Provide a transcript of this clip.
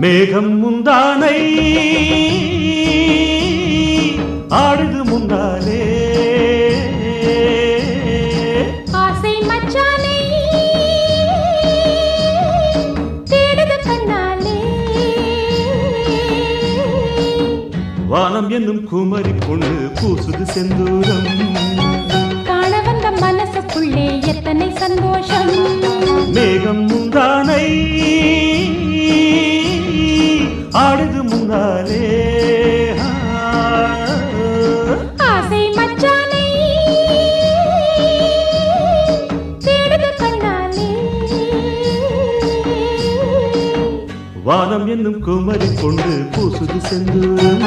மேகம் முந்தானை ஆடுது முந்தாலே ஆசை மச்சானை தேடுது கண்ணாலே வானம் என்னும் குமரி பொண்ணு பூசுது செந்தூரம் காண வந்த மனசுக்குள்ளே எத்தனை சந்தோஷம் மேகம் முந்தானை ஆடுது முந்தாலே ஆசை மச்சானை தேடுது கண்ணாலே வானம் என்னும் குமரி பொண்ணு பூசுது செந்தூரம்